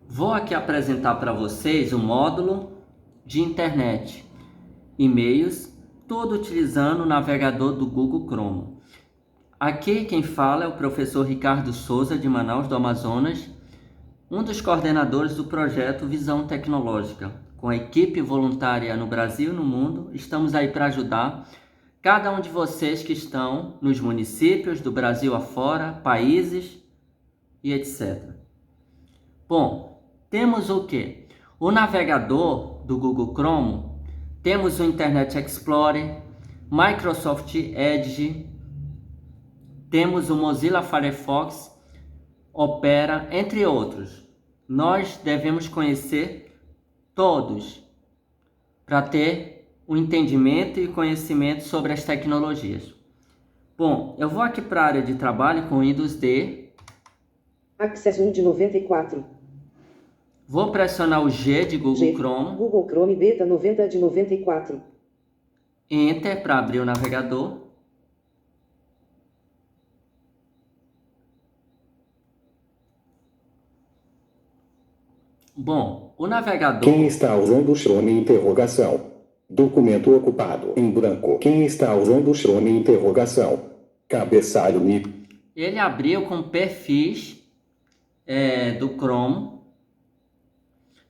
Vou aqui apresentar para vocês o módulo de internet, e-mails, tudo utilizando o navegador do Google Chrome. Aqui quem fala é o professor Ricardo Souza, de Manaus, do Amazonas, um dos coordenadores do projeto Visão Tecnológica. Com a equipe voluntária no Brasil e no mundo, estamos aí para ajudar cada um de vocês que estão nos municípios do Brasil afora, países e etc. Bom, temos o que? O navegador do Google Chrome, temos o Internet Explorer, Microsoft Edge, temos o Mozilla Firefox, Opera, entre outros. Nós devemos conhecer todos para ter um entendimento e conhecimento sobre as tecnologias. Bom, eu vou aqui para a área de trabalho com Windows D. Access 1 de 94. Vou pressionar o G de Google Chrome. Google Chrome Beta 90 de 94. Enter para abrir o navegador. Bom, o navegador... Quem está usando o Chrome? Interrogação. Documento ocupado em branco. Quem está usando o Chrome? Interrogação. Cabeçalho NIP. Ele abriu com perfis do Chrome,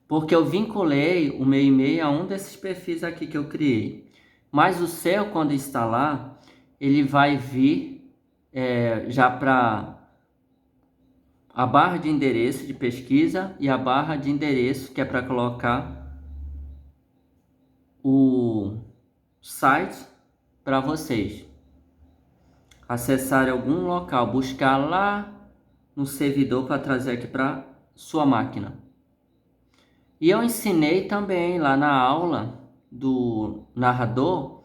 porque eu vinculei o meu e-mail a um desses perfis aqui que eu criei. Mas o seu, quando instalar, ele vai vir já para a barra de endereço de pesquisa e a barra de endereço que é para colocar o site para vocês acessarem algum local, buscar lá no servidor para trazer aqui para sua máquina. E eu ensinei também lá na aula do narrador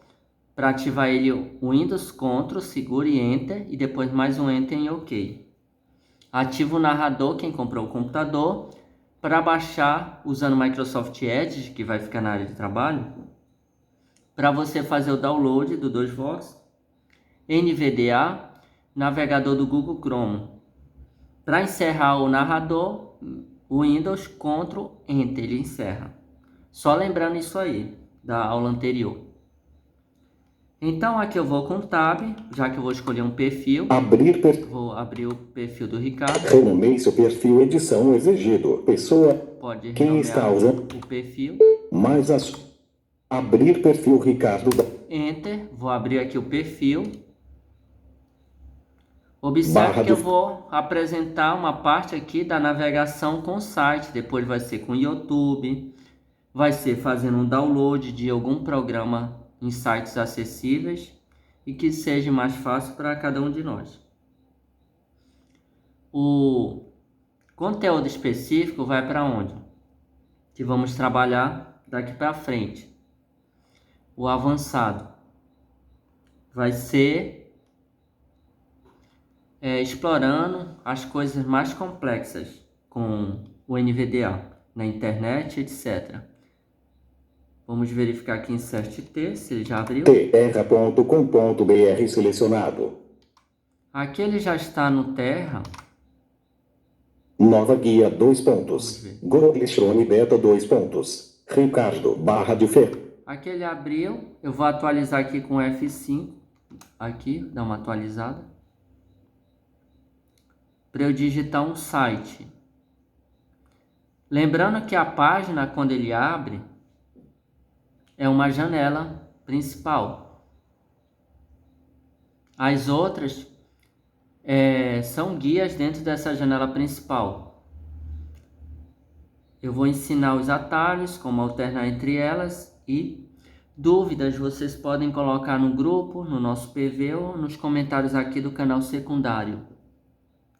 para ativar ele o Windows Ctrl, segure Enter e depois mais um Enter em OK. Ativa o narrador, quem comprou o computador, para baixar usando o Microsoft Edge, que vai ficar na área de trabalho, para você fazer o download do 2Vox, NVDA, navegador do Google Chrome. Para encerrar o narrador, o Windows Ctrl Enter, ele encerra. Só lembrando isso aí, da aula anterior. Então aqui eu vou com o Tab, já que eu vou escolher um perfil. Vou abrir o perfil do Ricardo. Renomei seu perfil, edição exigido. Pessoa. Pode Quem está usando o perfil. Mais abrir perfil Ricardo. Enter, vou abrir aqui o perfil. Observe que eu vou apresentar uma parte aqui da navegação com o site, depois vai ser com o YouTube, vai ser fazendo um download de algum programa em sites acessíveis e que seja mais fácil para cada um de nós. O conteúdo específico vai para onde? Que vamos trabalhar daqui para frente. O avançado vai ser explorando as coisas mais complexas com o NVDA na internet, etc. Vamos verificar aqui em Insert-T, se ele já abriu. terra.com.br selecionado. Aqui ele já está no Terra. Nova guia 2 pontos. Google Chrome Beta 2 pontos. Ricardo, barra de fer. Aqui ele abriu. Eu vou atualizar aqui com F5. Aqui, dá uma atualizada. Para eu digitar um site. Lembrando que a página, quando ele abre, é uma janela principal. As outras são guias dentro dessa janela principal. Eu vou ensinar os atalhos, como alternar entre elas, e dúvidas vocês podem colocar no grupo, no nosso PV ou nos comentários aqui do canal secundário,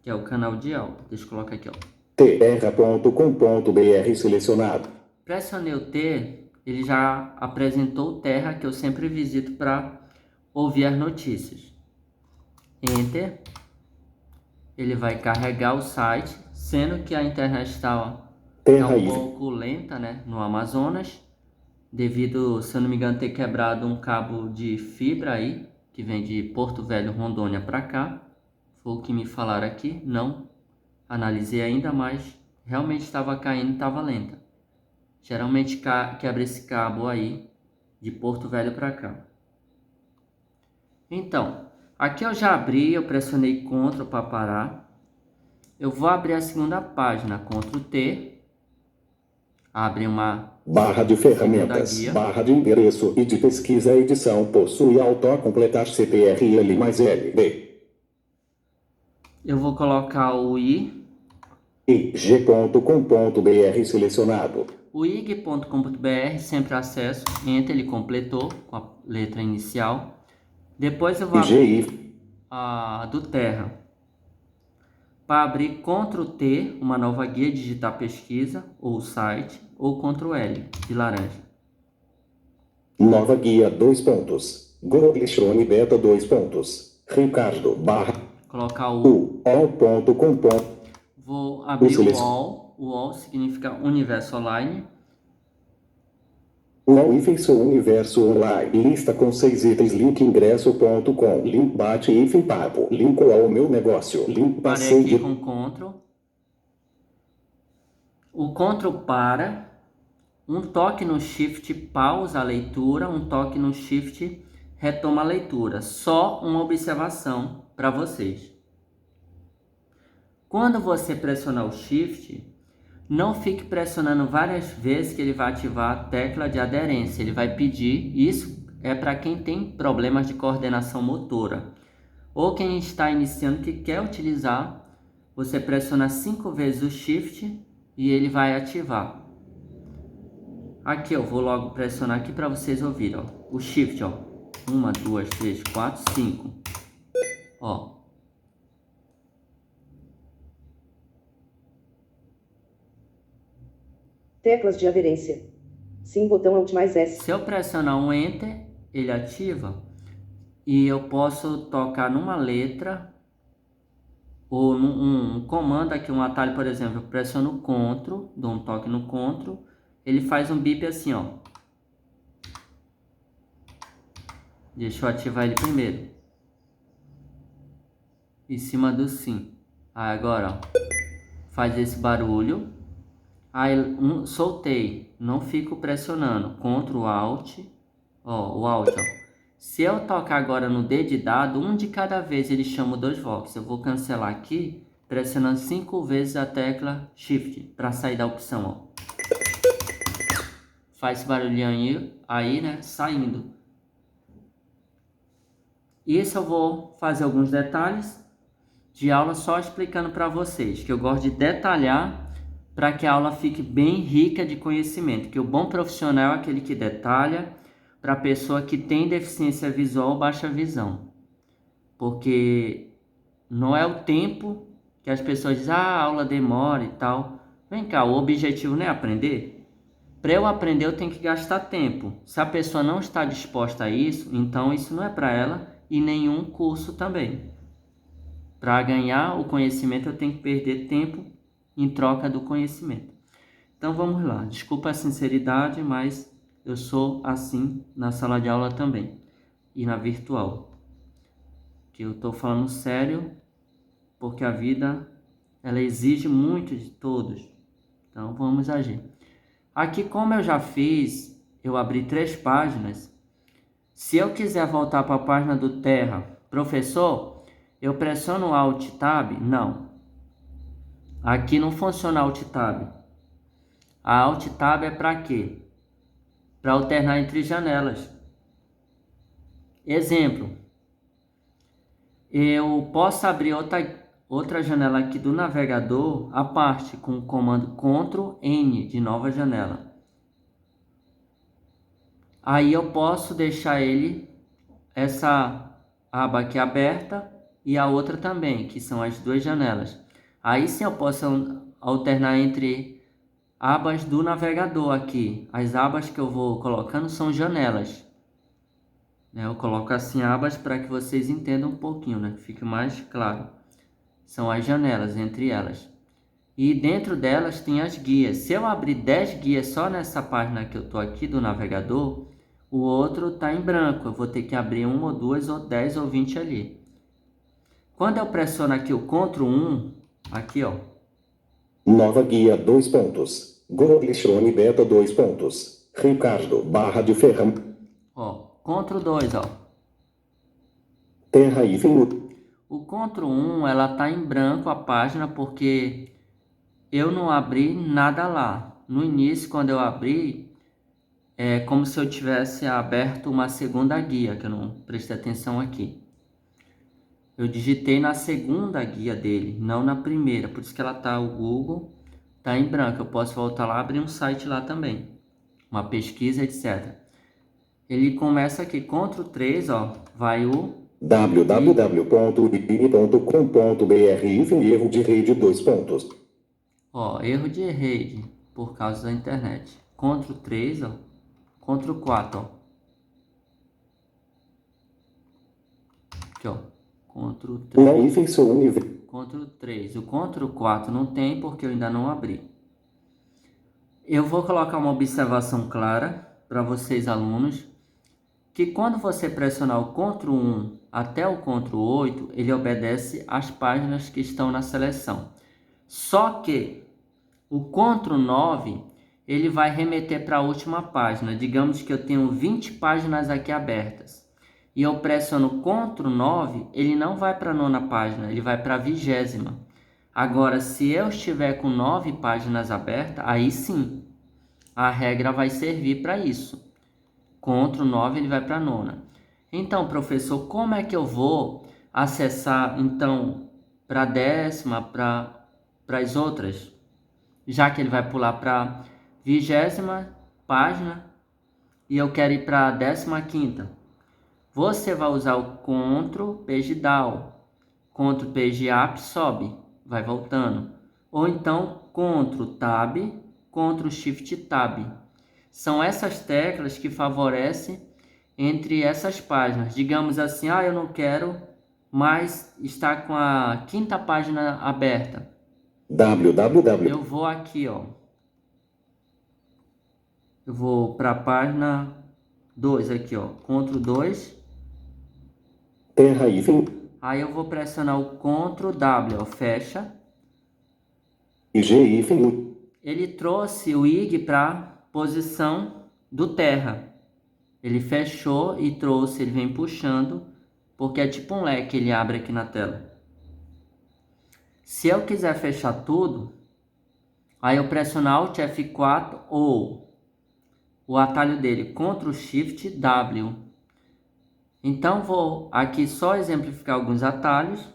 que é o canal de aula. Deixa eu colocar aqui, ó. terra.com.br selecionado. Pressionei o T, ele já apresentou o Terra, que eu sempre visito para ouvir as notícias. Enter. Ele vai carregar o site, sendo que a internet está um pouco lenta, né, no Amazonas, devido, se eu não me engano, ter quebrado um cabo de fibra aí, que vem de Porto Velho, Rondônia para cá. Foi o que me falaram aqui, não analisei ainda, mas realmente estava caindo, estava lenta. Geralmente quebra esse cabo aí de Porto Velho para cá. Então, aqui eu já abri, eu pressionei Ctrl para parar. Eu vou abrir a segunda página, Ctrl T. Abre uma Barra de ferramentas, guia. barra de endereço e de pesquisa edição possui autocompletar CTRL mais LB. Eu vou colocar o I. ig.com.br selecionado. O ig.com.br, sempre acesso, Enter, ele completou com a letra inicial. Depois eu vou abrir a do Terra. Para abrir, Ctrl T, uma nova guia, digitar pesquisa, ou site, ou Ctrl L, de laranja. Nova guia, 2 pontos. Google Chrome Beta, 2 pontos. Ricardo, barra. Colocar o all.com. Vou abrir o all. O all significa universo online. Universo online. Lista com 6 itens. Link ingresso.com. Link bate hífen papo. Link ao meu negócio. Link Parei passei aqui com Ctrl. O Ctrl para. Um toque no Shift pausa a leitura. Um toque no Shift retoma a leitura. Só uma observação para vocês. Quando você pressionar o Shift, não fique pressionando várias vezes que ele vai ativar a tecla de aderência. Ele vai pedir, isso é para quem tem problemas de coordenação motora. Ou quem está iniciando que quer utilizar, você pressiona 5 vezes o Shift e ele vai ativar. Aqui eu vou logo pressionar aqui para vocês ouvirem, ó. O Shift, ó. 1, 2, 3, 4, 5. Ó. Teclas de aderência. Sim, botão Alt mais S. Se eu pressionar um Enter, ele ativa. E eu posso tocar numa letra ou num comando aqui, um atalho, por exemplo. Eu pressiono Ctrl, dou um toque no Ctrl, ele faz um bip assim, ó. Deixa eu ativar ele primeiro. Em cima do sim. Aí agora, ó, faz esse barulho. Aí soltei, não fico pressionando. Ctrl Alt, ó, o Alt, ó. Se eu tocar agora no dedilhado, um de cada vez ele chama 2 vox. Eu vou cancelar aqui, pressionando 5 vezes a tecla Shift para sair da opção, ó. Faz esse barulhinho aí, né, saindo. Isso eu vou fazer alguns detalhes de aula só explicando para vocês, que eu gosto de detalhar para que a aula fique bem rica de conhecimento, que o bom profissional é aquele que detalha para a pessoa que tem deficiência visual ou baixa visão. Porque não é o tempo que as pessoas dizem, a aula demora e tal. Vem cá, o objetivo não é aprender? Para eu aprender eu tenho que gastar tempo. Se a pessoa não está disposta a isso, então isso não é para ela e nenhum curso também. Para ganhar o conhecimento eu tenho que perder tempo em troca do conhecimento. Então vamos lá, desculpa a sinceridade, mas eu sou assim na sala de aula também e na virtual. Que eu estou falando sério porque a vida ela exige muito de todos. Então vamos agir. Aqui, como eu já fiz, eu abri 3 páginas. Se eu quiser voltar para a página do Terra, professor, eu pressiono o Alt Tab? Não. Aqui não funciona Alt Tab. A Alt Tab é para quê? Para alternar entre janelas. Exemplo. Eu posso abrir outra janela aqui do navegador à parte com o comando Ctrl N de nova janela. Aí eu posso deixar essa aba aqui aberta e a outra também, que são as 2 janelas. Aí sim eu posso alternar entre abas do navegador aqui. As abas que eu vou colocando são janelas. Eu coloco assim abas para que vocês entendam um pouquinho, né? Que fique mais claro. São as janelas entre elas. E dentro delas tem as guias. Se eu abrir 10 guias só nessa página que eu estou aqui do navegador, o outro está em branco. Eu vou ter que abrir 1 ou 2 ou 10 ou 20 ali. Quando eu pressiono aqui o Ctrl 1, aqui ó. Nova guia 2 pontos. Google Chrome Beta 2 pontos. Ricardo barra de ferramenta. Ó, Ctrl 2, ó. Terra hífen. O Ctrl 1, ela tá em branco a página porque eu não abri nada lá. No início, quando eu abri, é como se eu tivesse aberto uma segunda guia, que eu não prestei atenção aqui. Eu digitei na segunda guia dele, não na primeira. Por isso que ela tá, o Google tá em branco. Eu posso voltar lá e abrir um site lá também. Uma pesquisa, etc. Ele começa aqui, Ctrl 3, ó, vai o www.ipini.com.br erro de rede 2 pontos. Ó, erro de rede por causa da internet. Ctrl 3, ó. Ctrl 4, ó. Aqui, ó. Ctrl 3. Ctrl 3. O Ctrl 4 não tem porque eu ainda não abri. Eu vou colocar uma observação clara para vocês, alunos, que quando você pressionar o Ctrl 1 até o Ctrl 8, ele obedece às páginas que estão na seleção. Só que o Ctrl 9, ele vai remeter para a última página. Digamos que eu tenho 20 páginas aqui abertas. E eu pressiono Ctrl 9, ele não vai para a nona página, ele vai para a 20ª. Agora, se eu estiver com 9 páginas abertas, aí sim, a regra vai servir para isso. Ctrl 9, ele vai para a nona. Então, professor, como é que eu vou acessar, então, para a 10ª, para as outras? Já que ele vai pular para a 20ª página e eu quero ir para a 15ª. Você vai usar o Ctrl Page Down, Ctrl Page Up, sobe, vai voltando. Ou então Ctrl Tab, Ctrl Shift Tab. São essas teclas que favorecem entre essas páginas. Digamos assim, eu não quero mais estar com a 5ª página aberta. Eu vou aqui, ó. Eu vou para a página 2 aqui, ó. Ctrl 2. Terra hífen. Aí eu vou pressionar o Ctrl W, ó, fecha. IG hífen. Ele trouxe o IG para posição do terra. Ele fechou e trouxe, ele vem puxando, porque é tipo um leque, ele abre aqui na tela. Se eu quiser fechar tudo, aí eu pressionar Alt F4 ou o atalho dele, Ctrl Shift W. Então vou aqui só exemplificar alguns atalhos.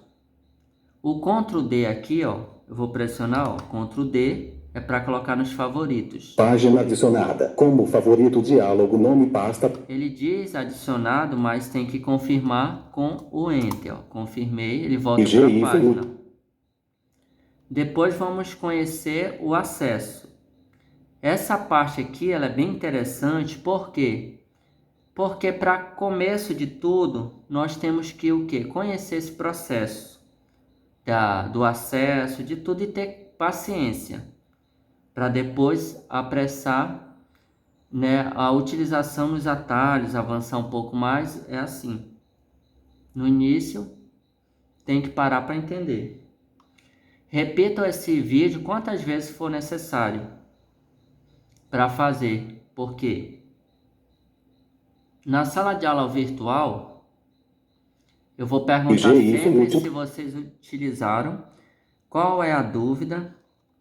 O Ctrl D aqui, ó, eu vou pressionar, ó, Ctrl D é para colocar nos favoritos. Página adicionada, como favorito, diálogo, nome, pasta. Ele diz adicionado, mas tem que confirmar com o Enter, ó. Confirmei, ele volta para a página. Depois vamos conhecer o acesso. Essa parte aqui ela é bem interessante, por quê? Porque para começo de tudo, nós temos que o quê? Conhecer esse processo do acesso, de tudo, e ter paciência para depois apressar, né, a utilização nos atalhos, avançar um pouco mais. É assim. No início, tem que parar para entender. Repita esse vídeo quantas vezes for necessário para fazer, porque na sala de aula virtual eu vou perguntar sempre se vocês utilizaram, qual é a dúvida,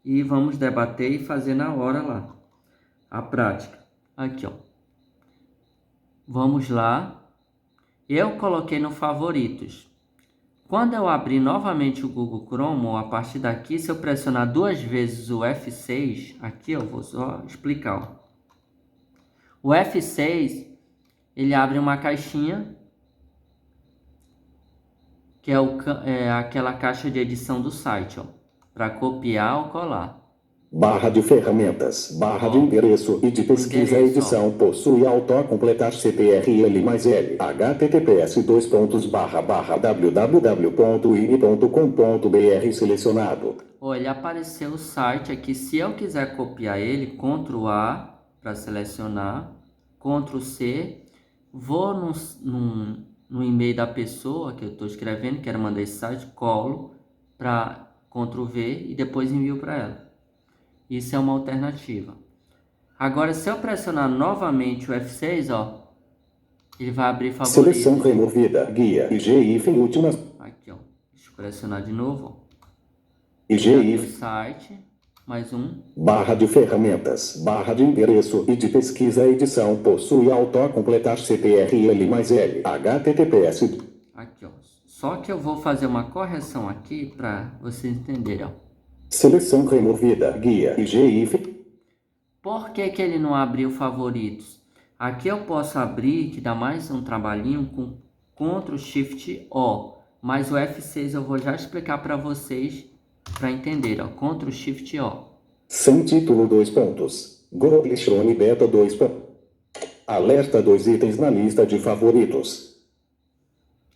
e vamos debater e fazer na hora lá a prática. Aqui, ó. Vamos lá. Eu coloquei no favoritos. Quando eu abrir novamente o Google Chrome, ou a partir daqui, se eu pressionar 2 vezes o F6, aqui eu vou só explicar, ó. O F6, ele abre uma caixinha, que é aquela caixa de edição do site, ó, para copiar ou colar. Barra de ferramentas, barra de endereço e de pesquisa edição possui autocompletar CTRL mais L, https://www.ini.com.br selecionado. Ele apareceu o site aqui. Se eu quiser copiar ele, Ctrl A para selecionar, Ctrl C, vou no e-mail da pessoa que eu estou escrevendo, quero mandar esse site, colo para Ctrl V e depois envio para ela. Isso é uma alternativa. Agora, se eu pressionar novamente o F6, ó, ele vai abrir favoritos. Seleção removida. Guia. IG últimas. Aqui, ó. Deixa eu pressionar de novo, ó. IG. O site, mais um. Barra de ferramentas. Barra de endereço e de pesquisa edição possui autocompletar CTRL mais L. HTTPS. Aqui, ó. Só que eu vou fazer uma correção aqui para vocês entenderem, ó. Seleção removida. Guia. IG. Por que que ele não abriu favoritos? Aqui eu posso abrir, que dá mais um trabalhinho, com Ctrl Shift O. Mas o F6 eu vou já explicar para vocês, para entender, ó. Ctrl Shift O. Sem título 2 pontos. Google Chrome Beta 2 pontos. Alerta 2 itens na lista de favoritos.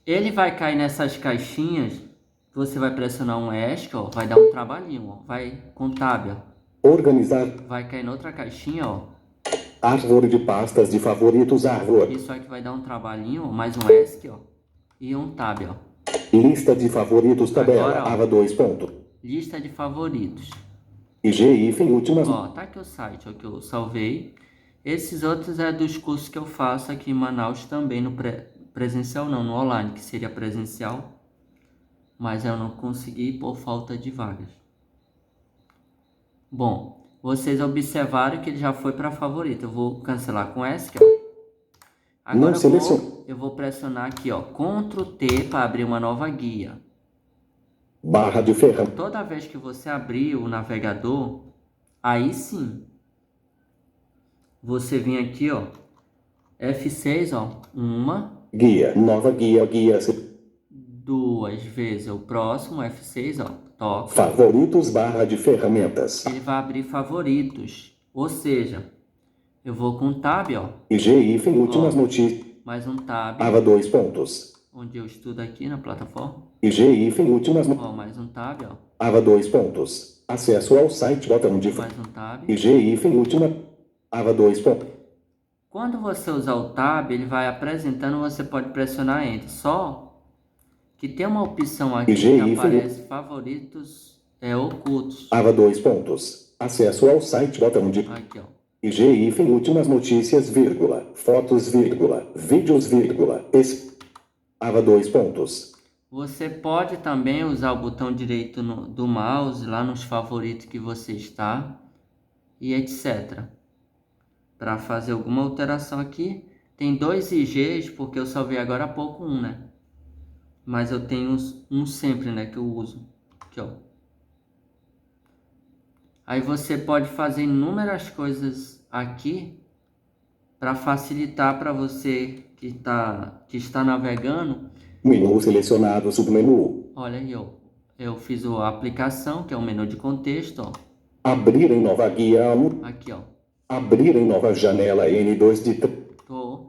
Ele vai cair nessas caixinhas, você vai pressionar um ESC, ó, vai dar um trabalhinho, ó. Vai com Tab, ó. Organizar. Vai cair noutra caixinha, ó. Árvore de pastas de favoritos. Árvore. Isso aqui vai dar um trabalhinho, ó, mais um ESC, ó. E um Tab, ó. Lista de favoritos. Tabela. Agora, ó. Ava 2 pontos. Lista de favoritos. IG últimas. Ó, tá aqui o site, ó, que eu salvei. Esses outros é dos cursos que eu faço aqui em Manaus também, no presencial não, no online, que seria presencial. Mas eu não consegui por falta de vagas. Bom, vocês observaram que ele já foi para favorito. Eu vou cancelar com ESC, ó. Agora eu vou pressionar aqui, ó, Ctrl T para abrir uma nova guia. Barra de ferramenta. Toda vez que você abrir o navegador, aí sim, você vem aqui, ó, F6, ó, uma, Guia. Nova guia. Guia. duas vezes o próximo, F6, ó, toca. Favoritos. Barra de ferramentas. Ele vai abrir favoritos, ou seja, eu vou com Tab, ó. IG últimas notícias. Mais um Tab. Ava 2 pontos. Onde eu estudo aqui na plataforma. IG últimas Ó, mais um Tab, ó. Ava 2 pontos. Acesso ao site. Botão de Mais um Tab. IG última. Ava 2 pontos. Quando você usar o Tab, ele vai apresentando, você pode pressionar Enter. Só que tem uma opção aqui que aparece favoritos ocultos. Ava 2 pontos. Acesso ao site. Botão de Aqui, ó. IG últimas notícias, vírgula, fotos, vírgula, vídeos, vírgula, Ava 2 pontos. Você pode também usar o botão direito do mouse lá nos favoritos que você está e etc. Para fazer alguma alteração aqui. Tem dois IGs, porque eu salvei agora há pouco um, né? Mas eu tenho um sempre, né, que eu uso. Aqui, ó. Aí você pode fazer inúmeras coisas aqui para facilitar para você que está navegando. Menu selecionado, submenu. Olha aí, ó. Eu fiz a aplicação, que é o menu de contexto, ó. Abrir em nova guia. Aqui, ó. Abrir em nova janela N2 de...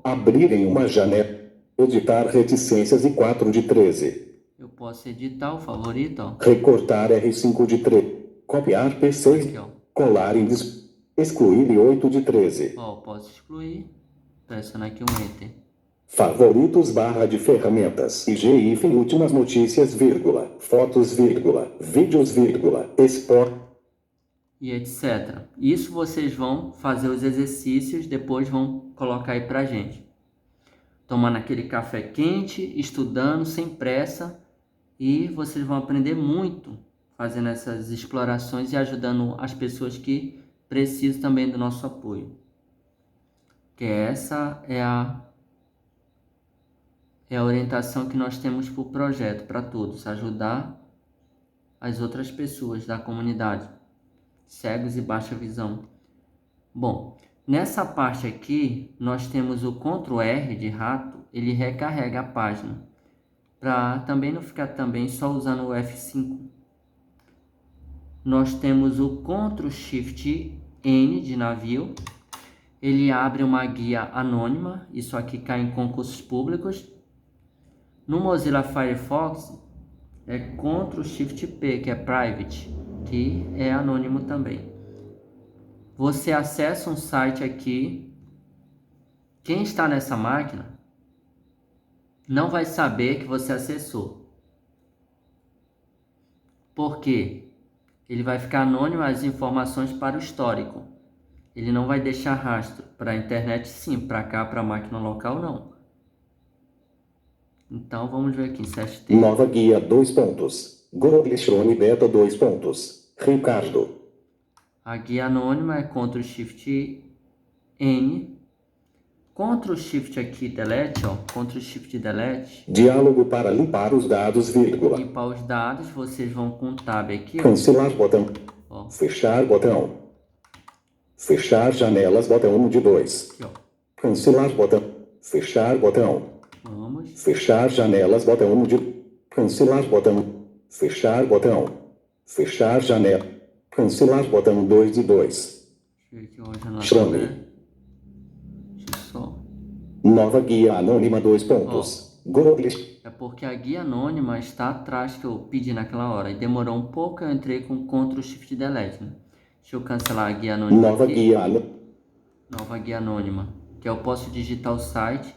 Abrir em uma janela. Editar reticências e 4 de 13. Eu posso editar o favorito, ó. Recortar R5 de 13. Copiar P6. Aqui, ó. Colar em excluir 8 de 13. Ó, posso excluir. Pressionar aqui um Enter. Favoritos. Barra de ferramentas. IG últimas notícias, vírgula, fotos, vírgula, vídeos, vírgula, export. E etc. Isso vocês vão fazer os exercícios, depois vão colocar aí pra gente. Tomando aquele café quente, estudando sem pressa, e vocês vão aprender muito fazendo essas explorações e ajudando as pessoas que precisam também do nosso apoio. Que essa é a orientação que nós temos para o projeto, para todos, ajudar as outras pessoas da comunidade, cegos e baixa visão. Bom, nessa parte aqui, nós temos o Ctrl R de rato, ele recarrega a página, para também não ficar também só usando o F5. Nós temos o Ctrl Shift N de navio, ele abre uma guia anônima, isso aqui cai em concursos públicos. No Mozilla Firefox é Ctrl Shift P, que é private, que é anônimo também. Você acessa um site aqui, quem está nessa máquina não vai saber que você acessou. Por quê? ele vai ficar anônimo as informações para o histórico. Ele não vai deixar rastro. Para a internet sim, para cá, para a máquina local não. Então vamos ver aqui, CST. Nova guia 2 pontos. Google Chrome Beta 2 pontos. Ricardo. A guia anônima é Ctrl Shift N. Ctrl Shift aqui, delete, ó. Ctrl Shift delete. Diálogo para limpar os dados, vírgula. Limpar os dados, vocês vão com o tab aqui, ó. Cancelar botão. Ó. Fechar botão. Fechar janelas botão 1 de 2. Aqui, ó. Cancelar botão. Fechar botão. Vamos. Fechar janelas botão 1 de. Cancelar botão. Fechar botão. Fechar janela. Cancelar botão 2 de 2. Deixa eu ver aqui hoje na Chrome. Deixa eu só. Nova guia anônima 2 pontos. Google. É porque a guia anônima está atrás que eu pedi naquela hora. E demorou um pouco, eu entrei com Ctrl Shift Delete, né? Deixa eu cancelar a guia anônima Nova aqui. guia Nova guia anônima. Que eu posso digitar o site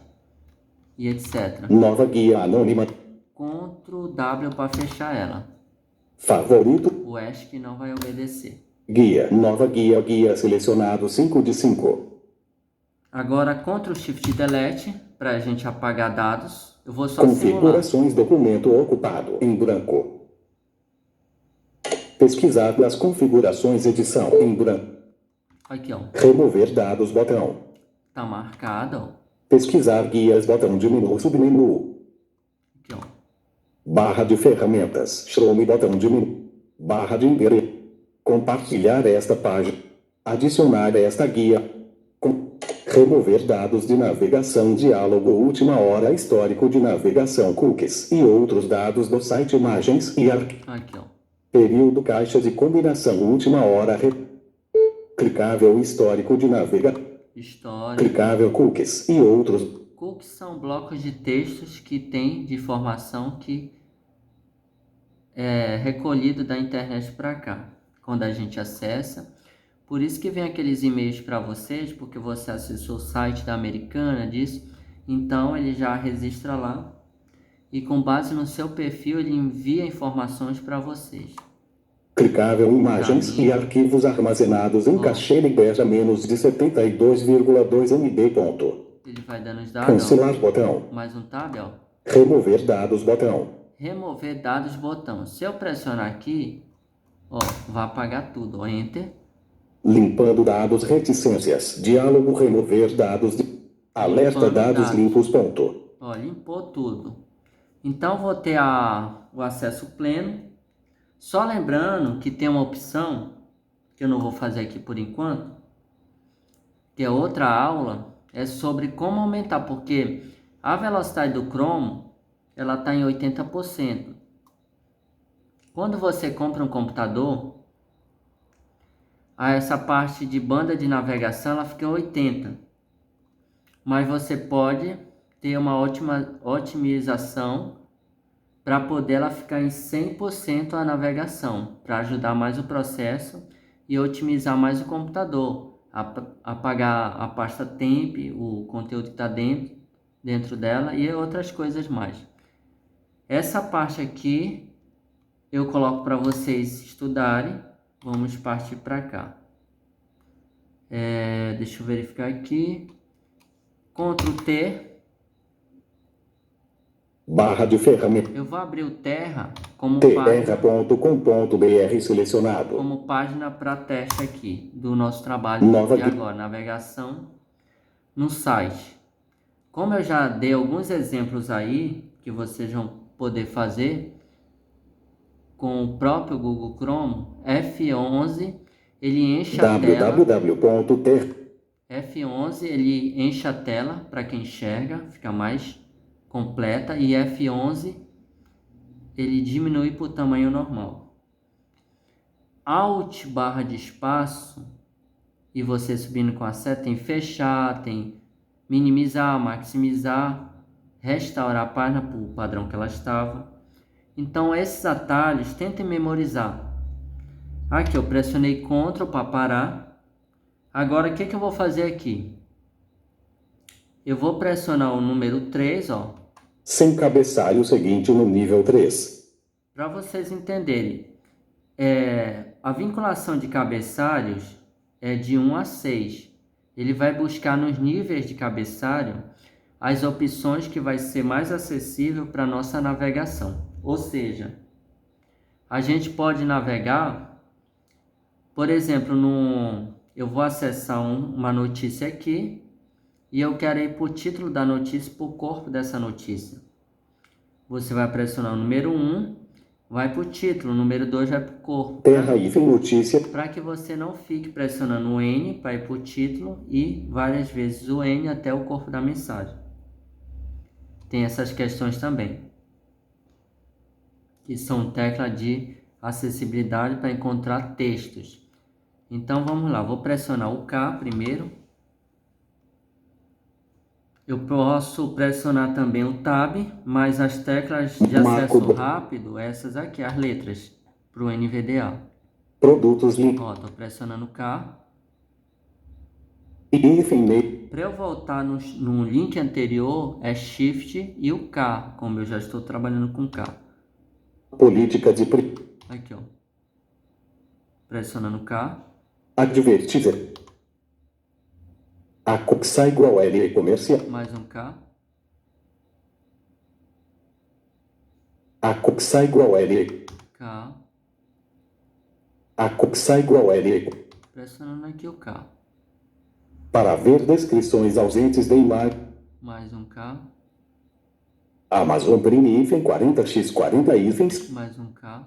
e etc. Nova guia anônima. Ctrl W para fechar ela. Favorito. O ESC não vai obedecer. Guia. Nova guia. Guia selecionado 5 de 5. Agora Ctrl Shift Delete para a gente apagar dados. Eu vou só simular. Configurações documento ocupado em branco. Pesquisar as configurações edição em branco. Aqui, ó. Remover dados botão. Tá marcado, ó. Pesquisar guias botão de menu submenu. Aqui, ó. Barra de ferramentas. Chrome botão de menu. Barra de endereço. Compartilhar esta página. Adicionar esta guia. Remover dados de navegação. Diálogo última hora. Histórico de navegação. Cookies e outros dados do site. Imagens e Aqui, ó. período. Caixa de combinação. Última hora. Clicável. Histórico de navegação. História. Clicável. Cookies e outros. Cookies são blocos de textos que tem de informação que é recolhido da internet para cá, quando a gente acessa. Por isso que vem aqueles e-mails para vocês, porque você acessou o site da Americana, disso. Então ele já registra lá e com base no seu perfil ele envia informações para vocês. Clicável. Imagens e arquivos armazenados em cache libera menos de 72,2 MB. Ponto. Ele vai dando os dados. Cancelar botão. Mais um tab, ó. Remover dados botão. Remover dados botão. Se eu pressionar aqui, ó, vai apagar tudo, ó, Enter. Limpando dados. Reticências. Diálogo. Remover dados. Alerta. Limpando Dados dados. limpos. Ponto. Ó, limpou tudo. Então vou ter o acesso pleno. Só lembrando que tem uma opção que eu não vou fazer aqui por enquanto, que é outra aula, é sobre como aumentar, porque a velocidade do Chrome ela está em 80%. Quando você compra um computador, essa parte de banda de navegação ela fica em 80%. Mas você pode ter uma ótima otimização para poder ela ficar em 100% a navegação, para ajudar mais o processo e otimizar mais o computador, apagar a pasta temp, o conteúdo que está dentro dela e outras coisas mais. Essa parte aqui eu coloco para vocês estudarem. Vamos partir para cá. Deixa eu verificar aqui. Ctrl T. Barra de ferramenta. Eu vou abrir o Terra como página, terra.com.br selecionado. como página para teste aqui do nosso trabalho de agora, navegação no site. Como eu já dei alguns exemplos aí que vocês vão poder fazer com o próprio Google Chrome, F11 ele enche a tela. F11 ele enche a tela para quem enxerga, fica mais completa, e F11 ele diminui para o tamanho normal. Alt barra de espaço e você subindo com a seta tem fechar, tem minimizar, maximizar, restaurar a página para o padrão que ela estava. Então esses atalhos tentem memorizar. Aqui eu pressionei Ctrl para parar. Agora o que eu vou fazer aqui? Eu vou pressionar o número 3, ó. Sem cabeçalho seguinte no nível 3. Para vocês entenderem. A vinculação de cabeçalhos é de 1 a 6. Ele vai buscar nos níveis de cabeçalho as opções que vai ser mais acessível para a nossa navegação. Ou seja, a gente pode navegar, por exemplo, eu vou acessar uma notícia aqui e eu quero ir para o título da notícia, para o corpo dessa notícia. Você vai pressionar o número 1, vai para o título, o número 2 vai para o corpo. Terra hífen notícia. Para que você não fique pressionando o N para ir para o título e várias vezes o N até o corpo da mensagem. Tem essas questões também, que são teclas de acessibilidade para encontrar textos. Então vamos lá, vou pressionar o K primeiro. Eu posso pressionar também o Tab, mas as teclas de acesso rápido, essas aqui, as letras, para o NVDA. Produtos link. Ó, tô pressionando o K. Hífen. Para eu voltar no link anterior, é Shift e o K, como eu já estou trabalhando com K. Política de... Aqui, ó. Pressionando K. Advertiser. A Coxa igual L comercial. Mais um K. A Coxa igual L. K. A Coxa igual L. Pressionando aqui o K. Para ver descrições ausentes de imagem. Mais um K. Amazon Prime hífen 40x40 hífens. Mais um K.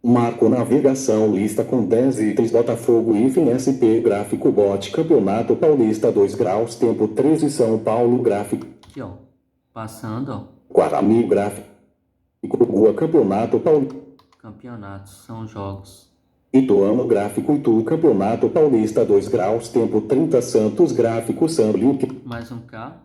Marco navegação lista com 10 itens Botafogo hífen SP gráfico bot Campeonato Paulista 2 graus tempo 13 São Paulo gráfico. Aqui, ó. Passando, ó. Guarani gráfico. Rua Campeonato Paulista. Campeonatos são jogos. Ituano gráfico Itu Campeonato Paulista 2 graus tempo 30 Santos gráfico São Link. Mais um K.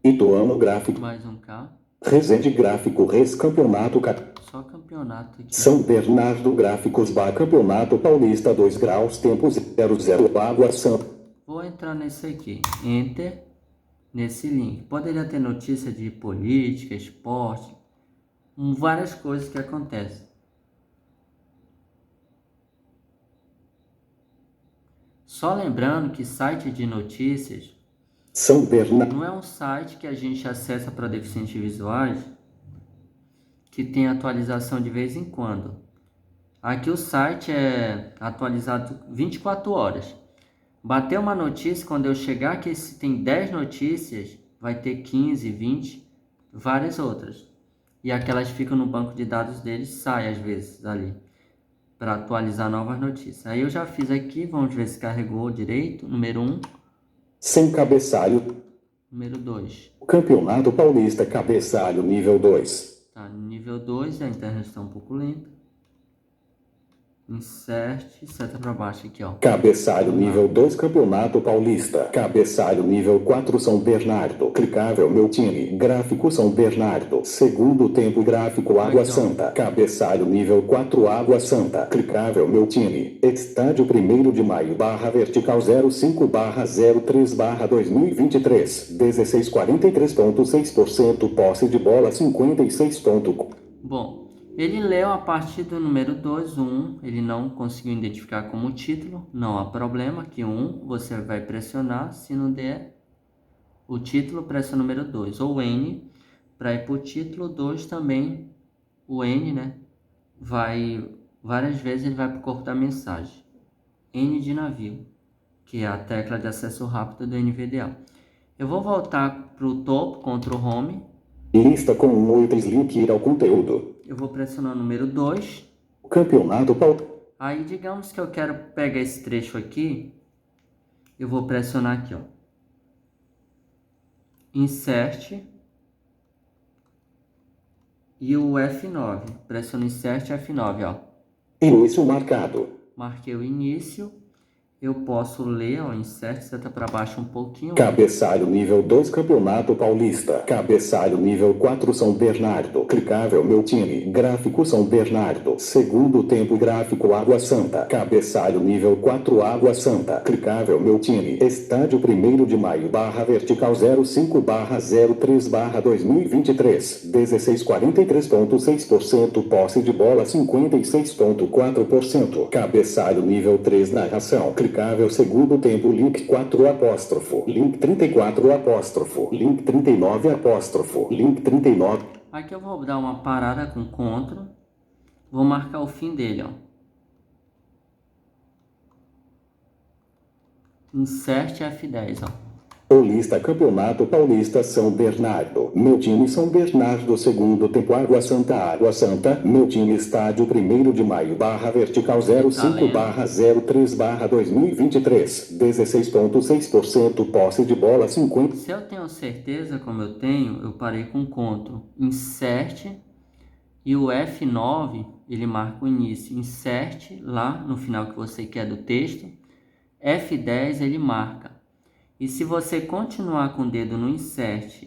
Ituano gráfico. Mais um K. Resende gráfico Res Campeonato Só campeonato aqui. São Bernardo gráficos Bar Campeonato Paulista 2 graus tempo 00 Água Santa. Vou entrar nesse aqui. Enter. Nesse link. Poderia ter notícia de política, esporte, várias coisas que acontecem. Só lembrando que site de notícias São Bernardo não é um site que a gente acessa para deficientes visuais que tem atualização de vez em quando. Aqui o site é atualizado 24 horas. Bateu uma notícia, quando eu chegar aqui, se tem 10 notícias, vai ter 15, 20, várias outras. E aquelas ficam no banco de dados deles, sai às vezes ali, para atualizar novas notícias. Aí eu já fiz aqui, vamos ver se carregou direito. Número 1. Sem cabeçalho. Número 2. Campeonato Paulista cabeçalho nível 2. Tá, nível 2, a internet está um pouco lenta. Insert, seta para baixo aqui, ó. Cabeçalho nível 2 Campeonato Paulista. Cabeçalho nível 4 São Bernardo. Clicável meu time. Gráfico São Bernardo. Segundo tempo gráfico Água Santa. Cabeçalho nível 4 Água Santa. Clicável meu time. Estádio 1º de maio barra vertical 05 barra 03 barra 2023. 16,43,6%. Posse de bola 56. Bom, ele leu a partir do número 2, 1, ele não conseguiu identificar como título, não há problema, que 1 você vai pressionar, se não der o título, pressiona o número 2, ou N, para ir para o título, 2 também, o N, né, várias vezes ele vai para o corpo da mensagem, N de navio, que é a tecla de acesso rápido do NVDA. Eu vou voltar para o topo, Ctrl Home. Lista com itens link ir ao conteúdo. Eu vou pressionar o número 2. Campeonato Paulista. Aí, digamos que eu quero pegar esse trecho aqui. Eu vou pressionar aqui, ó. Insert. E o F9. Pressiono Insert F9, ó. Início marcado. Marquei o início. eu posso ler, ó, insert, seta para baixo um pouquinho. Cabeçalho nível 2 Campeonato Paulista. Cabeçalho nível 4 São Bernardo. Clicável meu time. Gráfico São Bernardo. Segundo tempo gráfico Água Santa. Cabeçalho nível 4 Água Santa. Clicável meu time. Estádio 1º de maio barra vertical 05 barra 03 barra 2023. 16,43,6%. Posse de bola 56,4%. Cabeçalho nível 3 Narração. Clicável segundo tempo link 4 apóstrofo. Link 34 apóstrofo. Link 39 apóstrofo. Link 39. Aqui eu vou dar uma parada com Ctrl. Vou marcar o fim dele, ó. Insert F10, ó. Paulista Campeonato Paulista São Bernardo. Meu time São Bernardo. Segundo tempo Água Santa. Água Santa. Meu time Estádio 1º de maio barra vertical 05 barra 03 barra 2023. 16,6%. Posse de bola 50. Se eu tenho certeza, como eu tenho, eu parei com Ctrl. Insert. E o F9, ele marca o início. Insert lá no final que você quer do texto. F10 ele marca. E se você continuar com o dedo no Insert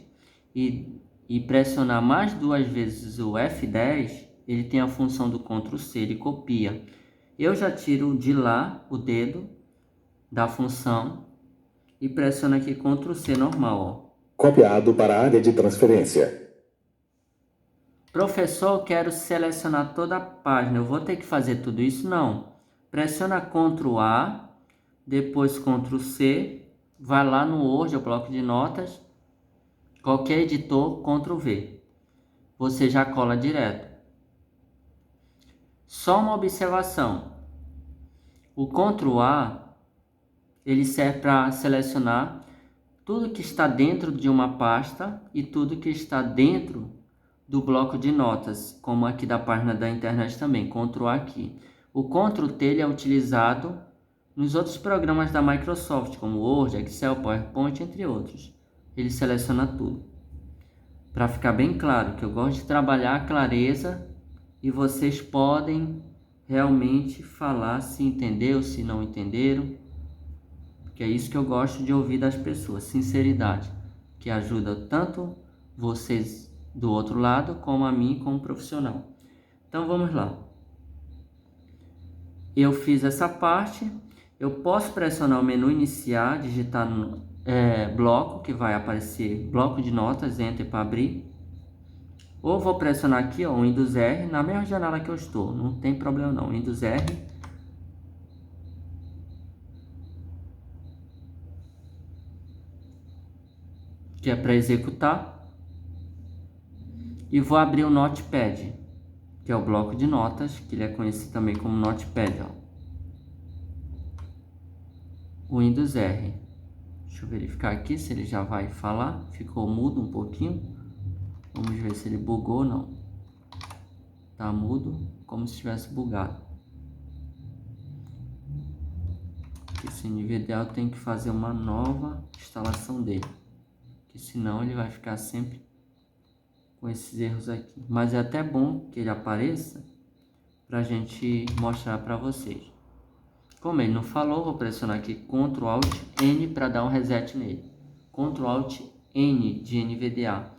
e pressionar mais 2 vezes o F10, ele tem a função do Ctrl C, ele copia. Eu já tiro de lá o dedo da função e pressiono aqui Ctrl C normal, ó. Copiado para a área de transferência. Professor, eu quero selecionar toda a página. Eu vou ter que fazer tudo isso? Não. Pressiona Ctrl A, depois Ctrl C, vai lá no Word, o bloco de notas, qualquer editor, Ctrl V. Você já cola direto. Só uma observação. O Ctrl A, ele serve para selecionar tudo que está dentro de uma pasta e tudo que está dentro do bloco de notas, como aqui da página da internet também, Ctrl A aqui. O Ctrl T ele é utilizado nos outros programas da Microsoft, como Word, Excel, PowerPoint, entre outros. Ele seleciona tudo. Para ficar bem claro que eu gosto de trabalhar a clareza e vocês podem realmente falar se entenderam, se não entenderam. Que é isso que eu gosto de ouvir das pessoas, sinceridade, que ajuda tanto vocês do outro lado, como a mim como profissional. Então vamos lá. Eu fiz essa parte. Eu posso pressionar o menu iniciar, digitar no bloco, que vai aparecer bloco de notas, enter para abrir. Ou vou pressionar aqui, ó, Windows R, na mesma janela que eu estou, não tem problema não, Windows R. Que é para executar. E vou abrir o Notepad, que é o bloco de notas, que ele é conhecido também como Notepad, ó. Windows R. Deixa eu verificar aqui se ele já vai falar. Ficou mudo um pouquinho. Vamos ver se ele bugou ou não. Tá mudo, como se tivesse bugado. Esse nível ideal tem que fazer uma nova instalação dele, que senão ele vai ficar sempre com esses erros aqui. Mas é até bom que ele apareça para a gente mostrar para vocês. Como ele não falou, vou pressionar aqui Ctrl Alt N para dar um reset nele. Ctrl Alt N de NVDA.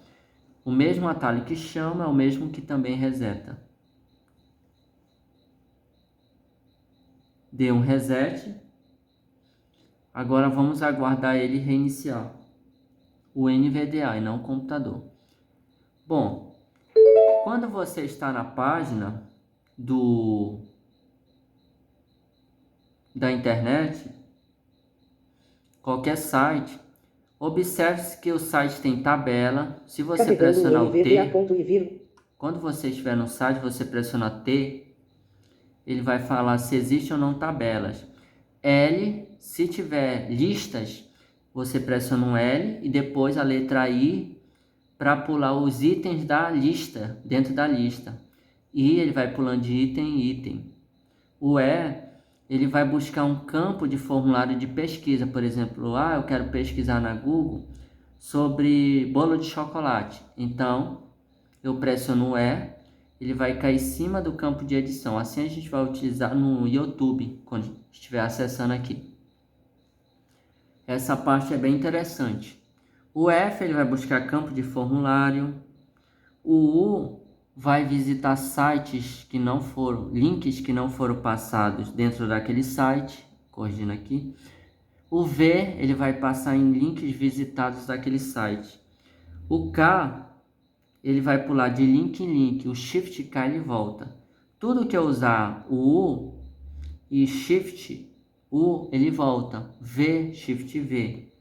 O mesmo atalho que chama é o mesmo que também reseta. Dei um reset. Agora vamos aguardar ele reiniciar o NVDA e não o computador. Bom, quando você está na página da internet, qualquer site, observe que o site tem tabela. Se você pressionar o T, quando você estiver no site, você pressiona T, ele vai falar se existe ou não tabelas. L, se tiver listas, você pressiona um L e depois a letra I para pular os itens da lista, dentro da lista. E ele vai pulando de item em item. O E, ele vai buscar um campo de formulário de pesquisa. Por exemplo, eu quero pesquisar na Google sobre bolo de chocolate. Então, eu pressiono o E, ele vai cair em cima do campo de edição. Assim a gente vai utilizar no YouTube, quando estiver acessando aqui. Essa parte é bem interessante. O F ele vai buscar campo de formulário. O U vai visitar sites que não foram, links que não foram passados dentro daquele site, corrigindo aqui. O V ele vai passar em links visitados daquele site. O K ele vai pular de link em link, o Shift K ele volta. Tudo que eu usar o U e Shift U ele volta, V, Shift V.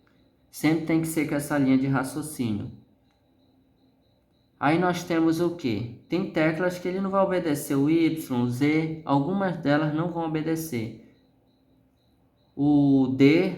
Sempre tem que ser com essa linha de raciocínio. Aí nós temos o que? Tem teclas que ele não vai obedecer, o Y, o Z, algumas delas não vão obedecer. O D